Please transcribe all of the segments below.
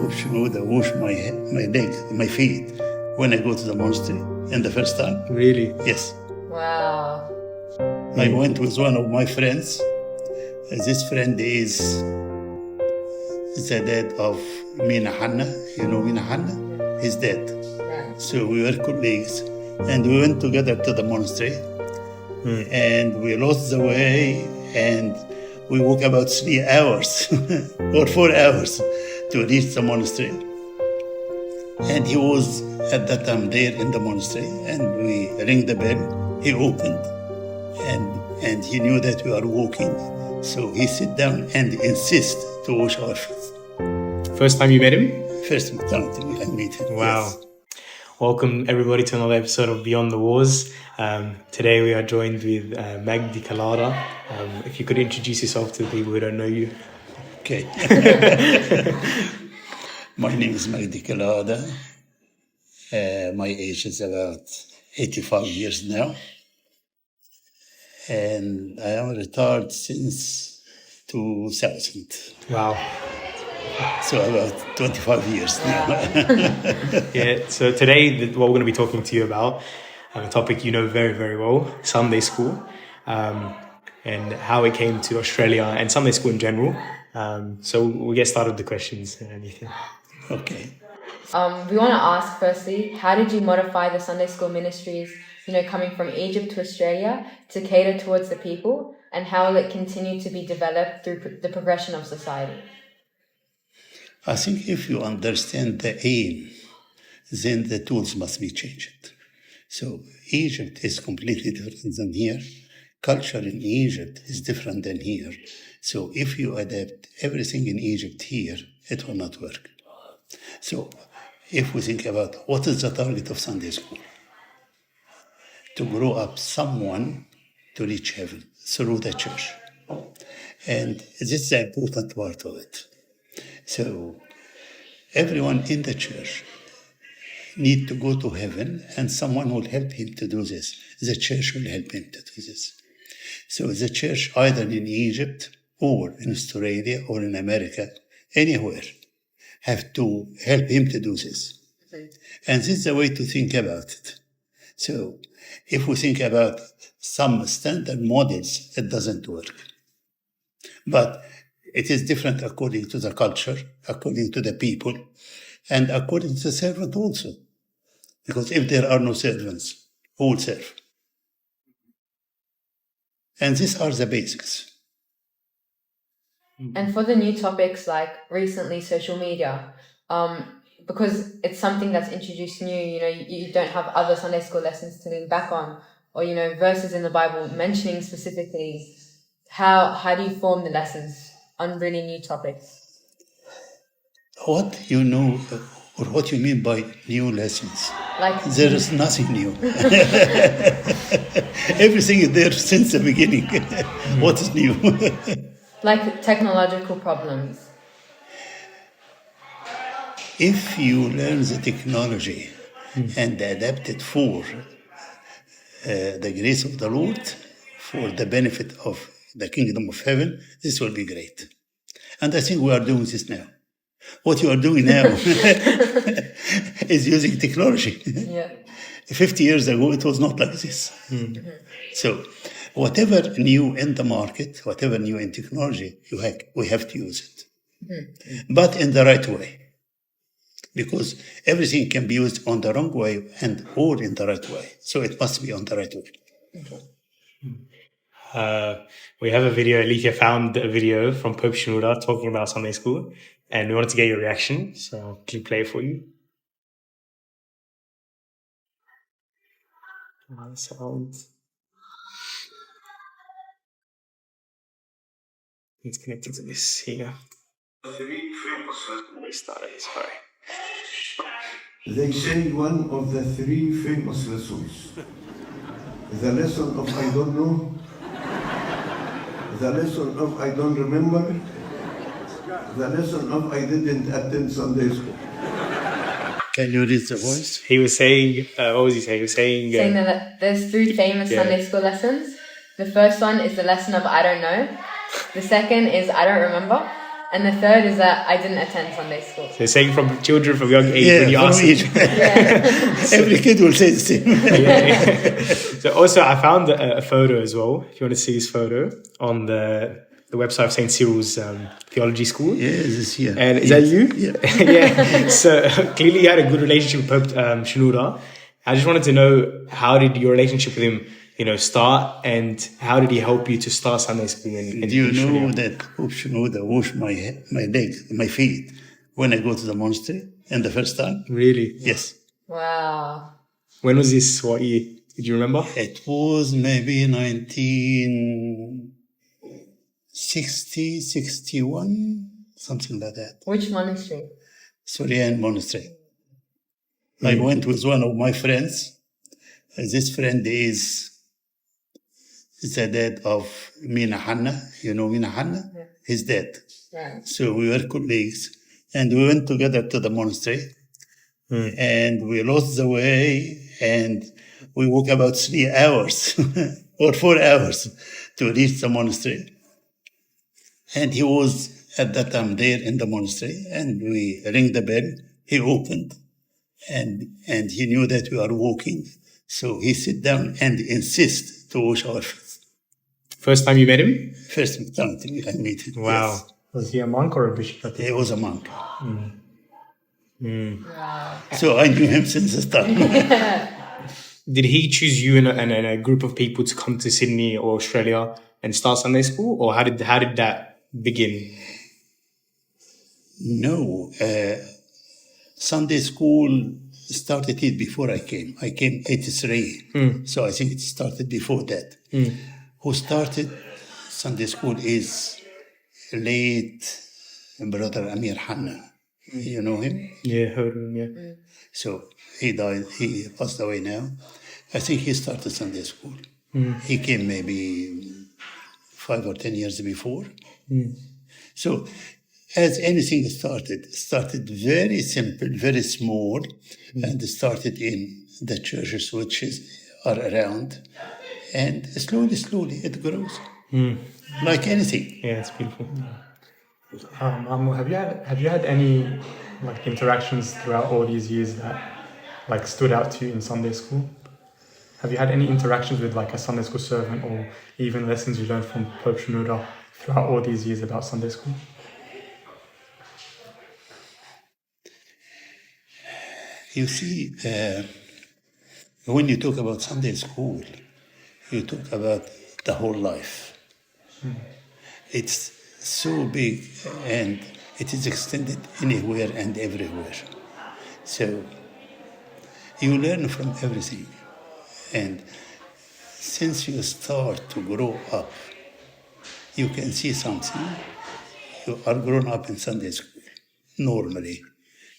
Pope Shenouda wash my leg, my feet when I go to the monastery. And the first time. Really? Yes. Wow. I went with one of my friends. This friend is the dad of Mina Hanna. You know Mina Hanna? He's dead. Right. So we were colleagues. And we went together to the monastery. And we lost the way. And we walked about 3 hours or 4 hours to reach the monastery. And he was at that time there in the monastery. And we rang the bell. He opened. And he knew that we are walking. So he sit down and insist to wash our feet. First time you met him? First time I meet him. Wow. Yes. Welcome everybody to another episode of Beyond the Wars. Today we are joined with Magdy Kiliada. If you could introduce yourself to the people who don't know you. Okay. My name is Magdy Kiliada. My age is about 85 years now. And I am retired since 2000. Wow. So about 25 years now. Yeah, so today what we're going to be talking to you about, a topic you know very, very well, Sunday school, and how it came to Australia and Sunday school in general. So we'll get started with the questions and anything. Okay. We want to ask firstly, how did you modify the Sunday school ministries, coming from Egypt to Australia to cater towards the people, and how will it continue to be developed through the progression of society? I think if you understand the aim, then the tools must be changed. So Egypt is completely different than here. Culture in Egypt is different than here. So if you adapt everything in Egypt here, it will not work. So if we think about what is the target of Sunday school? To grow up someone to reach heaven through the church. And this is the important part of it. So everyone in the church need to go to heaven, and someone will help him to do this. The church will help him to do this. So the church, either in Egypt or in Australia or in America, anywhere, have to help him to do this. And this is the way to think about it. So if we think about some standard models, it doesn't work. But it is different according to the culture, according to the people, and according to the servant also. Because if there are no servants, who will serve? And these are the basics. And for the new topics like recently social media, because it's something that's introduced new, you don't have other Sunday school lessons to lean back on, or, verses in the Bible mentioning specifically, how do you form the lessons on really new topics? What you know, or what you mean by new lessons? Like there is nothing new. Everything is there since the beginning. What is new? Like technological problems. If you learn the technology and adapt it for the grace of the Lord, for the benefit of the kingdom of heaven, this will be great. And I think we are doing this now. What you are doing now is using technology. Yeah. 50 years ago, it was not like this. Mm-hmm. So whatever new in the market, whatever new in technology, we have to use it. Mm-hmm. But in the right way. Because everything can be used on the wrong way or in the right way. So it must be on the right way. Okay. We have a video, Alethea found a video from Pope Shenouda talking about Sunday school, and we wanted to get your reaction, so can you play it for you? Sound. It's connected to this here. Sorry. They say one of the 3 famous lessons. The lesson of I don't know, the lesson of I don't remember, the lesson of I didn't attend Sunday school. Can you read the voice? He was saying, what was he saying? He was saying that there's 3 famous Sunday school lessons. The first one is the lesson of I don't know. The second is I don't remember. And the third is that I didn't attend Sunday school. So saying from children from young age Yeah, when you from ask them. Egypt. Every kid will say the same. So also I found a photo as well, if you want to see his photo, on the website of St. Cyril's theology school. Yeah, this year. And is that you? Yeah. Yeah. So clearly you had a good relationship with Pope Shenouda. I just wanted to know, how did your relationship with him, start, and how did he help you to start Sunday school in Do you know Australia? that Pope Shenouda washed my legs, my feet, when I go to the monastery, and the first time? Really? Yes. Wow. When was this? What year? Did you remember? It was maybe 1960, 61, something like that. Which monastery? Syrian monastery. I went with one of my friends. This friend is the dad of Mina Hanna. You know Mina Hanna? Yeah. He's dead. Right. So we were colleagues, and we went together to the monastery, and we lost the way, and we walked about 3 hours or 4 hours to reach the monastery. And he was at that time there in the monastery, and we rang the bell. He opened, and he knew that we are walking, so he sit down and insist to wash our feet. First time you met him? First time I met him. Wow. Yes. Was he a monk or a bishop? He was a monk. Wow. So I knew him since the start. Did he choose you and a group of people to come to Sydney or Australia and start Sunday school, or how did that begin? No, Sunday school started it before I came. I came 83, so I think it started before that. Who started Sunday school is late brother Amir Hanna. You know him? Yeah, heard him. Yeah. So he died. He passed away now. I think he started Sunday school. He came maybe 5 or 10 years before. So as anything started very simple, very small, and started in the churches which are around. And slowly it grows. Like anything. Yeah, it's beautiful. Have you had any interactions throughout all these years that stood out to you in Sunday school? Have you had any interactions with a Sunday school servant, or even lessons you learned from Pope Shenouda throughout all these years about Sunday school? You see, when you talk about Sunday school, you talk about the whole life. It's so big, and it is extended anywhere and everywhere. So you learn from everything. And since you start to grow up, you can see something. You are grown up in Sunday school, normally.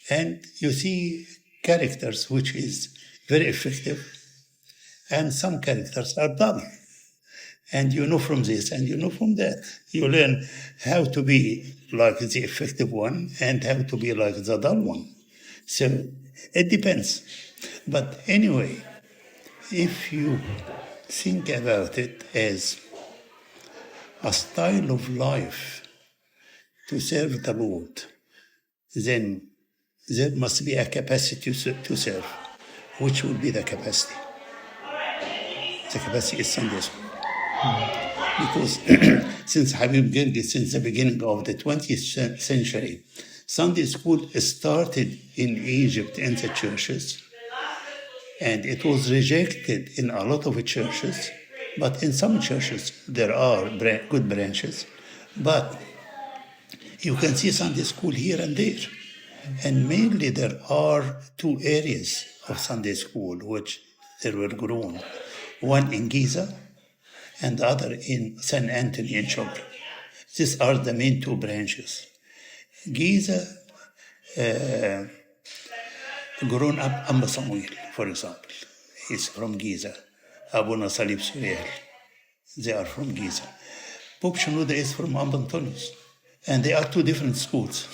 And you see characters which is very effective, and some characters are dull. And you know from this and you know from that. You learn how to be like the effective one and how to be like the dull one. So it depends. But anyway, if you think about it as a style of life to serve the Lord, then there must be a capacity to serve. Which will be the capacity? The capacity is Sunday school. Because since Habib Girgis, since the beginning of the 20th century, Sunday school started in Egypt in the churches, and it was rejected in a lot of churches, but in some churches there are good branches, but you can see Sunday school here and there. And mainly there are 2 areas of Sunday school which they were grown. One in Giza and the other in San Antonio in Chopra. These are the main 2 branches. Giza, grown up Amba Samuel, for example. He's from Giza. Abuna Salib Suriel. They are from Giza. Pope Shenouda is from Amba Antonius. And they are 2 different schools.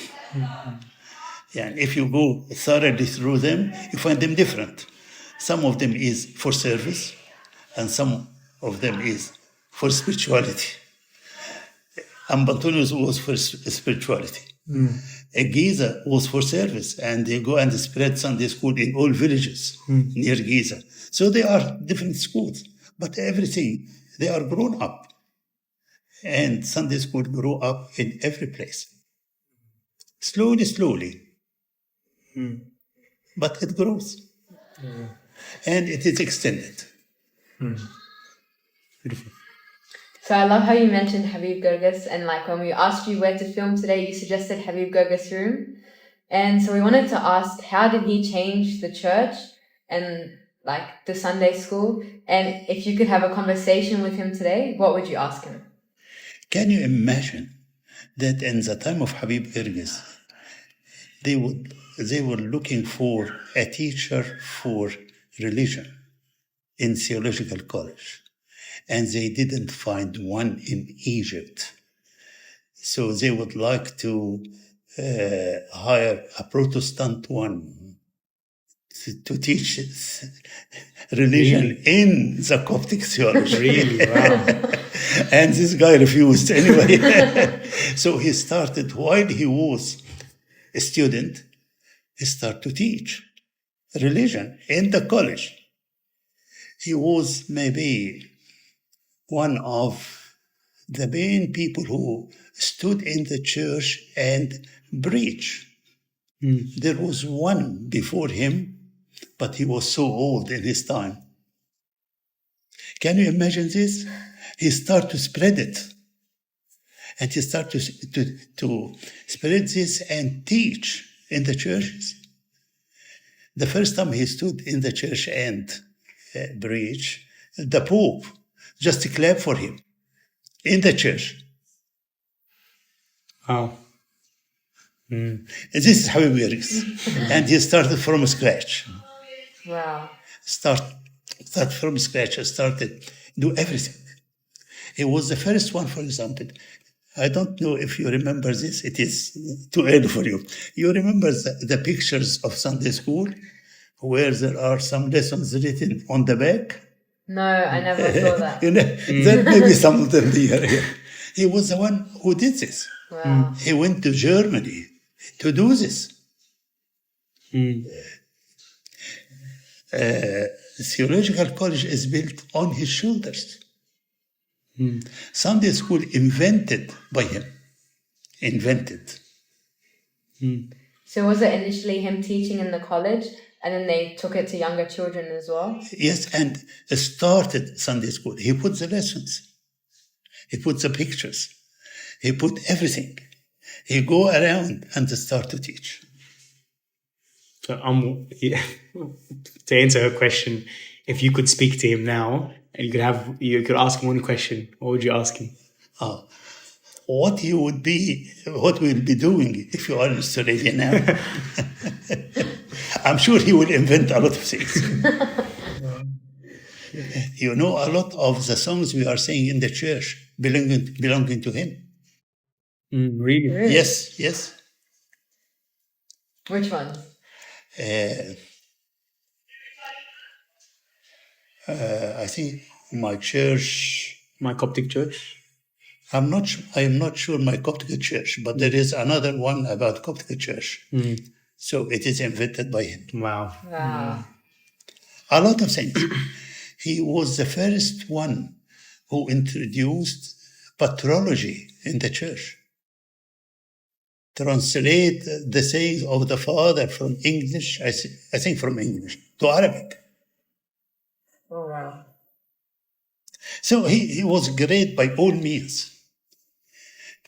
Yeah, and if you go thoroughly through them, you find them different. Some of them is for service, and some of them is for spirituality. And Antonius was for spirituality. Giza was for service, and they go and spread Sunday school in all villages near Giza. So they are different schools, but everything, they are grown up. And Sunday school grew up in every place. Slowly. But it grows. And it is extended. Beautiful. So I love how you mentioned Habib Gurgas, and like when we asked you where to film today, you suggested Habib Gurgas' room. And so we wanted to ask, how did he change the church and like the Sunday school? And if you could have a conversation with him today, what would you ask him? Can you imagine that in the time of Habib Gurgas, they were looking for a teacher for religion in theological college, and they didn't find one in Egypt. So they would like to hire a Protestant one to teach religion in the Coptic theology. Really? Wow. And this guy refused anyway. So he started, while he was a student, he started to teach religion in the college. He was maybe one of the main people who stood in the church and preached. There was one before him, but he was so old in his time. Can you imagine this? He started to spread it. And he started to spread this and teach in the churches. The first time he stood in the church and preached, the Pope just clapped for him in the church. Wow. This is how he works. And he started from scratch. Wow. Start from scratch. Started do everything. He was the first one, for example. I don't know if you remember this. It is too early for you. You remember the pictures of Sunday school where there are some lessons written on the back? No, I never saw that. There may be some of them here. He was the one who did this. Wow. He went to Germany to do this. Theological college is built on his shoulders. Sunday school invented by him. So was it initially him teaching in the college, and then they took it to younger children as well? Yes, and started Sunday school. He put the lessons. He put the pictures. He put everything. He go around and start to teach. So to answer her question, if you could speak to him now and you could ask him one question, what would you ask him? What we'll be doing if you are in Australia now? I'm sure he will invent a lot of things. You know, a lot of the songs we are singing in the church belonging to him. Really? Yes. Which ones? I think my church. My Coptic church? I am not sure my Coptic church, but there is another one about Coptic church. So it is invented by him. Wow. A lot of things. He was the first one who introduced patrology in the church. Translate the sayings of the Father from English, I think from English, to Arabic. Oh, wow. So he was great by all means.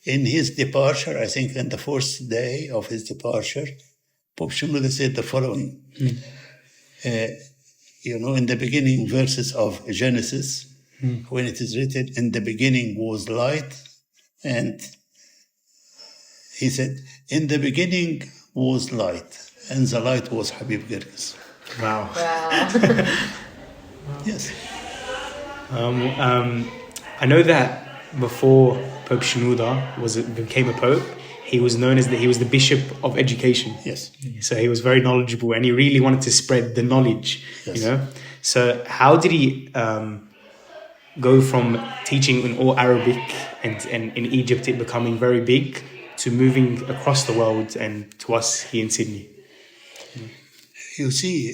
In his departure, I think in the first day of his departure, Pope Shenouda said the following. In the beginning verses of Genesis, when it is written, in the beginning was light, and he said, in the beginning was light, and the light was Habib Gurgas. Wow. Yes. I know that before Pope Shenouda became a pope, he was known as he was the Bishop of Education. Yes. So he was very knowledgeable, and he really wanted to spread the knowledge. Yes. You know. So how did he go from teaching in all Arabic and in Egypt it becoming very big to moving across the world and to us here in Sydney? You see,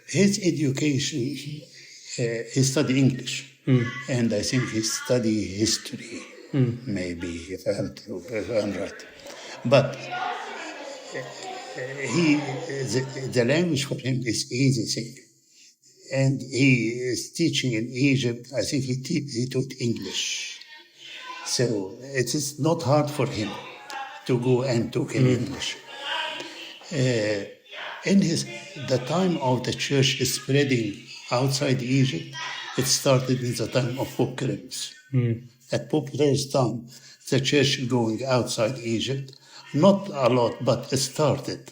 his education, he studied English, and I think he studied history, maybe, if I'm right. But the language for him is easy thing. And he is teaching in Egypt. I think he taught English. So it is not hard for him to go and talk in English. In the time of the church spreading outside Egypt, it started in the time of Pope Cyrillus. At Pope Cyrillus' time, the church going outside Egypt, not a lot, but it started.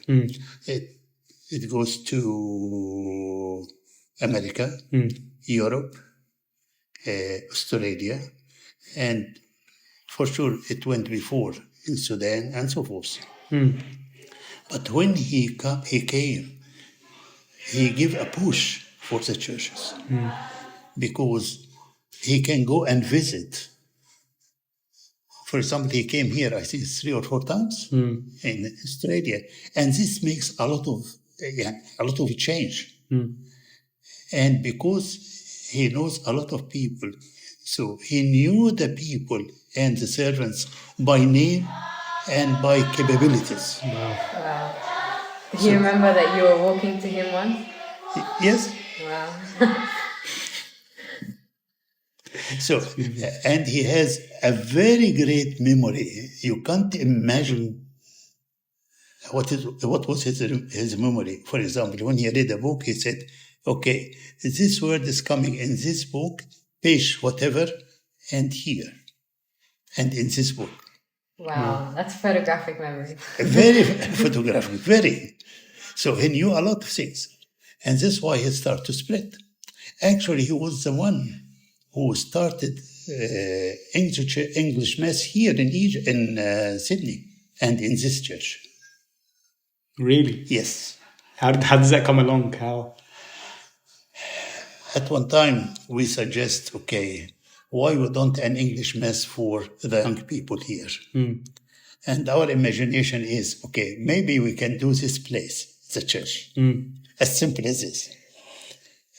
It goes to America, Europe, Australia, and for sure it went before in Sudan and so forth. But when he came, he gave a push for the churches because he can go and visit. For example, he came here, I think 3 or 4 times in Australia, and this makes a lot of change. And because he knows a lot of people, so he knew the people and the servants by name and by capabilities. Wow. Do you remember that you were walking to him once? Yes. Wow. So, and he has a very great memory. You can't imagine what was his memory. For example, when he read a book, he said, okay, this word is coming in this book, page whatever, and here, and in this book. Wow, that's photographic memory. Very photographic, very. So he knew a lot of things. And that's why he started to spread. Actually, he was the one who started English Mass here in Egypt, in Sydney, and in this church. Really? Yes. How does that come along? How? At one time, we suggest, okay, why we don't an English Mass for the young people here? And our imagination is, okay, maybe we can do this place, the church, as simple as this.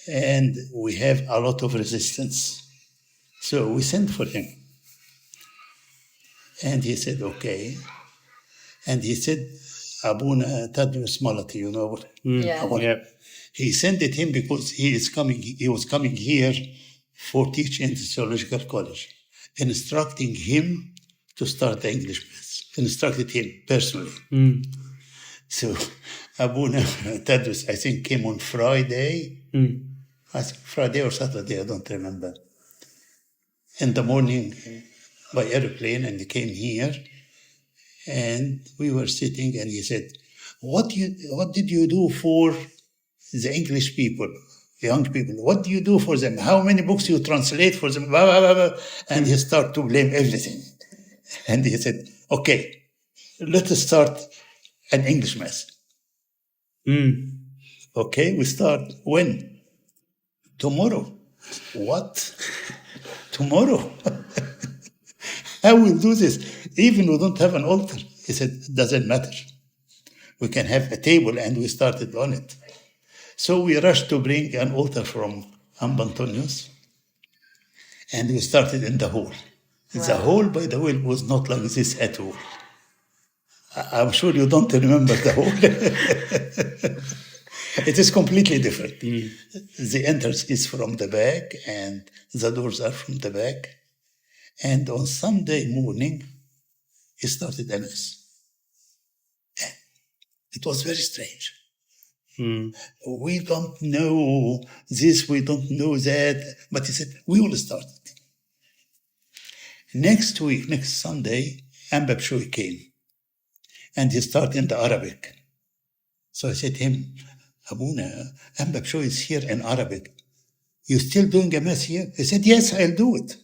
And we have a lot of resistance. So we sent for him. And he said, okay. And he said, Abuna Tadrius Malati, you know. Yeah. He sent it him because he was coming here for teaching in the theological college, instructing him to start the English Mass, instructed him personally. So Abuna Tadrius, I think, came on Friday, I think Friday or Saturday, I don't remember. In the morning by airplane, and he came here, and we were sitting, and he said, what did you do for the English people, young people? What do you do for them? How many books you translate for them? Blah, blah, blah, blah. And he started to blame everything. And he said, okay, let us start an English Mass. Okay, we start when? Tomorrow. What? Tomorrow? How will do this? Even we don't have an altar. He said, it doesn't matter. We can have a table, and we started on it. So we rushed to bring an altar from Ambantonius, and we started in the hall. Wow. The hall, by the way, was not like this at all. I'm sure you don't remember the hall. It is completely different. The entrance is from the back, and the doors are from the back. And on Sunday morning, he started a mass. It was very strange. We don't know this, we don't know that, but he said, we will start it. Next week, next Sunday, Ambab Shoy came, and he started in the Arabic. So I said to him, Abuna, Ambab Shoy is here in Arabic. You still doing a mass here? He said, yes, I'll do it.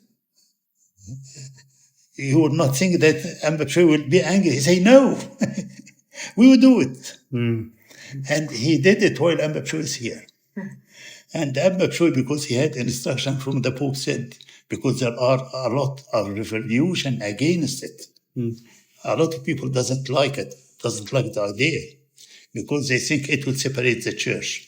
You would not think that Ambab Shoy will be angry. He said, no, we will do it. And he did it while Ambab Shoy is here. And Ambab Shoy, because he had instruction from the Pope, said, because there are a lot of revolution against it. A lot of people doesn't like it, doesn't like the idea, because they think it will separate the church.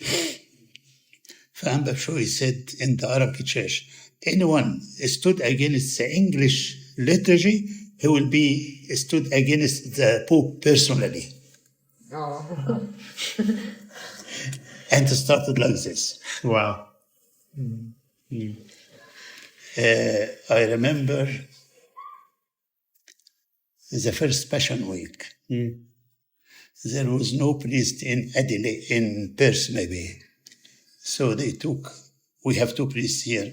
He said in the Arabic church, anyone stood against the English liturgy, he will be stood against the Pope personally. Oh. And it started like this. Wow. I remember the first Passion Week. There was no priest in Adelaide, in Perth maybe. So we have two priests here,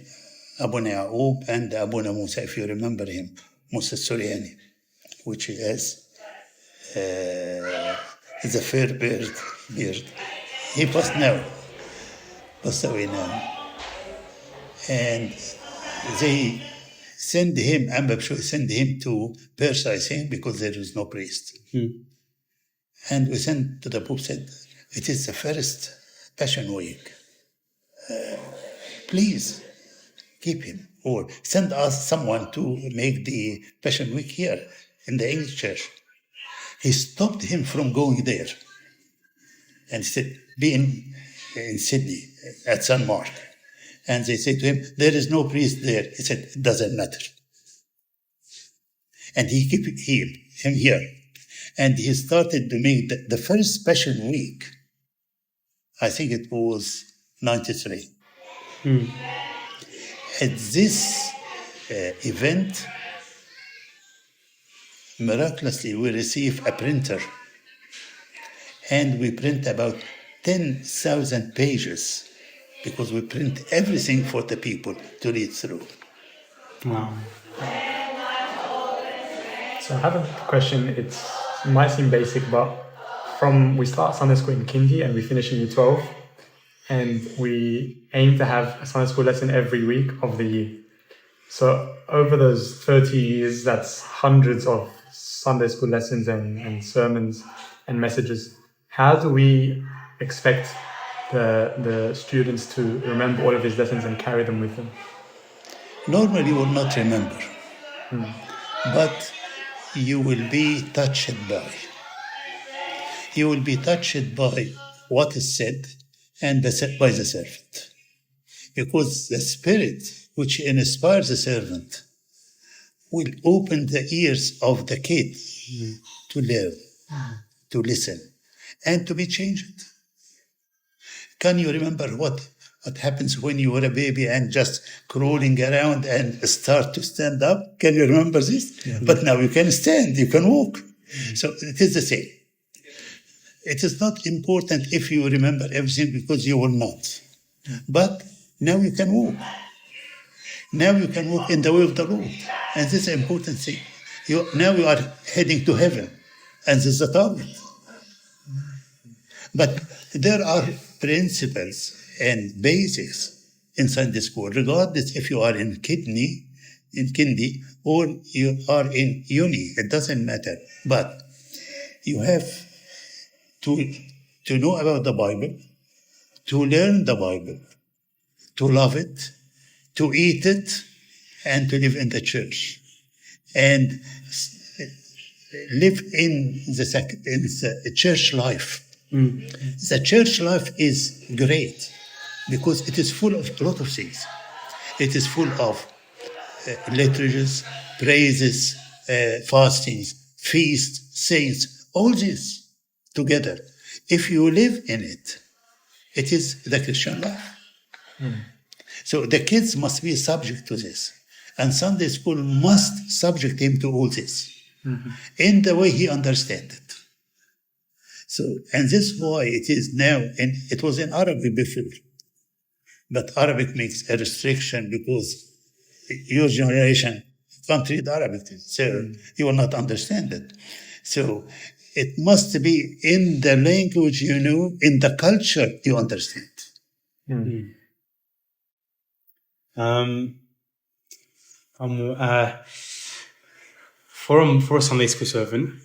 Abuna Ya'ub and Abuna Musa, if you remember him, Musa Suryani, which is the fair beard. He passed away now. And they send him, send him to Perth, I think, because there is no priest. And we sent to the Pope, said, it is the first Passion Week. Please keep him, or send us someone to make the Passion Week here in the English church. He stopped him from going there and said, be in Sydney at St. Mark. And they said to him, there is no priest there. He said, it doesn't matter. And he kept him here. And he started to make the first Passion Week. I think it was 93. At this event, miraculously, we receive a printer. And we print about 10,000 pages because we print everything for the people to read through. Wow. So I have a question. It might seem basic, but we start Sunday school in Kindy and we finish in year 12. And we aim to have a Sunday school lesson every week of the year. So over those 30 years, that's hundreds of Sunday school lessons and sermons and messages. How do we expect the students to remember all of these lessons and carry them with them? Normally you will not remember, but you will be touched by. You will be touched by what is said and by the servant. Because the Spirit which inspires the servant will open the ears of the kid to learn, to listen, and to be changed. Can you remember what happens when you were a baby and just crawling around and start to stand up? Can you remember this? Yeah. But now you can stand, you can walk. So it is the same. It is not important if you remember everything because you will not. But now you can walk. Now you can walk in the way of the Lord. And this is an important thing. Now you are heading to heaven. And this is the target. But there are principles and basics in Sunday school, regardless if you are in Kindy, or you are in uni. It doesn't matter. But you have to know about the Bible, to learn the Bible, to love it, to eat it, and to live in the church, and live in the church life. The church life is great because it is full of a lot of things. It is full of liturgies, praises, fastings, feasts, saints, all this together. If you live in it, it is the Christian life. So the kids must be subject to this. And Sunday school must subject him to all this in the way he understands it. So, and this is why it is now, and it was in Arabic before. But Arabic makes a restriction because your generation can't read Arabic, so you will not understand it. So it must be in the language you know, in the culture you understand. For a Sunday school servant,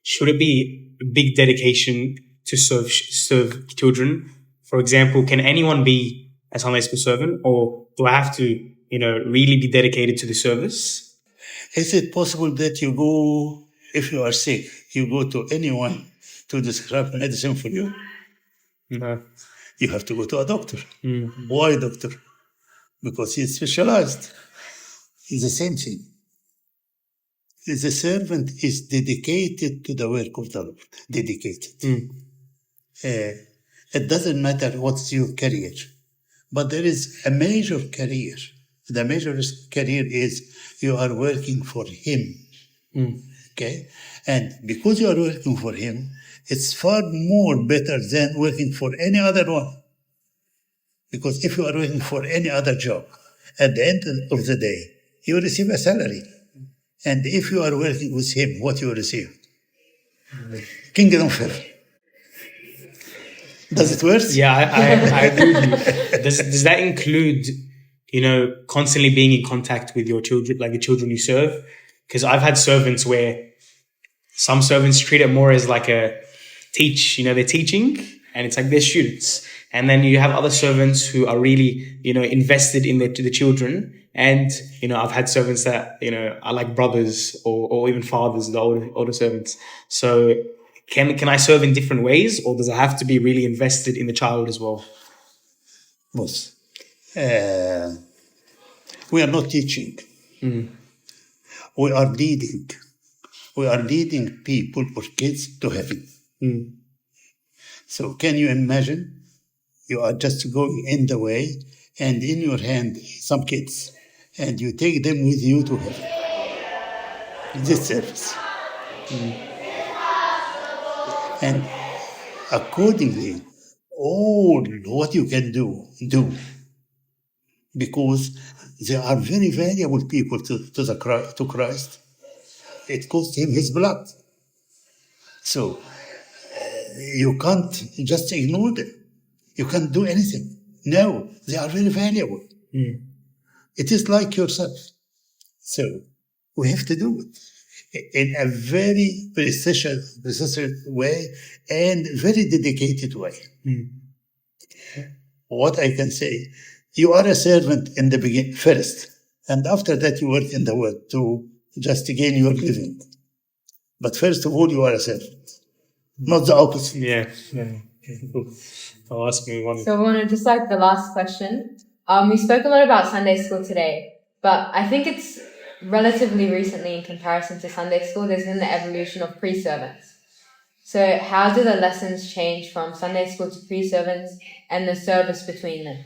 should it be a big dedication to serve children? For example, can anyone be a Sunday school servant, or do I have to, really be dedicated to the service? Is it possible that you go, if you are sick, you go to anyone to describe medicine for you? No. You have to go to a doctor. Why doctor? Because he's specialized. It's the same thing. The servant is dedicated to the work of the Lord. Dedicated. It doesn't matter what's your career, but there is a major career. The major career is you are working for Him. Okay? And because you are working for Him, it's far more better than working for any other one. Because if you are working for any other job, at the end of the day, you receive a salary. And if you are working with Him, what you receive? Kingdom of heaven. Does it work? Yeah, I agree with you. Does that include, constantly being in contact with your children, like the children you serve? Because I've had servants where some servants treat it more as like a they're teaching, and it's like they're students. And then you have other servants who are really, invested in the children. And, I've had servants that, are like brothers or even fathers, the older servants. So can I serve in different ways, or does it have to be really invested in the child as well? Both. We are not teaching. We are leading. We are leading people or kids to heaven. So can you imagine? You are just going in the way, and in your hand, some kids, and you take them with you to heaven. This service. And accordingly, all what you can do. Because they are very valuable people to Christ. It cost Him His blood. So you can't just ignore them. You can't do anything. No, they are very valuable. It is like yourself. So we have to do it in a very precise way and very dedicated way. What I can say, you are a servant in the beginning first, and after that you work in the world to just gain your living. But first of all, you are a servant, not the opposite. Yeah. I'll ask me one. So, Warner, just like the last question, we spoke a lot about Sunday school today, but I think it's relatively recently in comparison to Sunday school, there's been the evolution of pre-servants. So how do the lessons change from Sunday school to pre-servants and the service between them?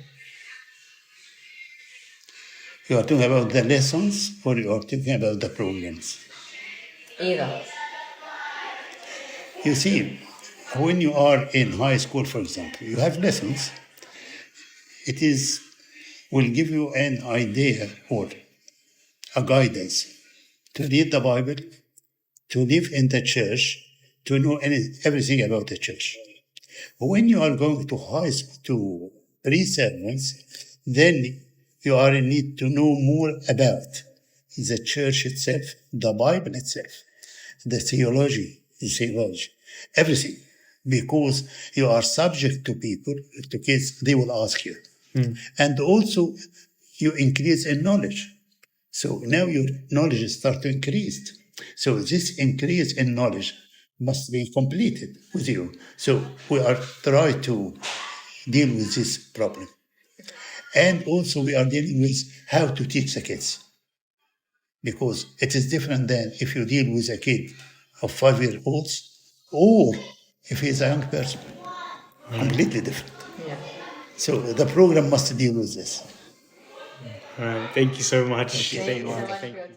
You are talking about the lessons, or you are talking about the programs? Either. You see, when you are in high school, for example, you have lessons. It will give you an idea or a guidance to read the Bible, to live in the church, to know everything about the church. When you are going to high school, to pre-sermons, then you are in need to know more about the church itself, the Bible itself, the theology, everything. Because you are subject to people, to kids, they will ask you. And also, you increase in knowledge. So now your knowledge starts to increase. So this increase in knowledge must be completed with you. So we are trying to deal with this problem. And also we are dealing with how to teach the kids. Because it is different than if you deal with a kid of 5-year-olds or if he's a young person. Completely different. Yeah. So the program must deal with this. All right. Thank you so much. Thank you so much for your time.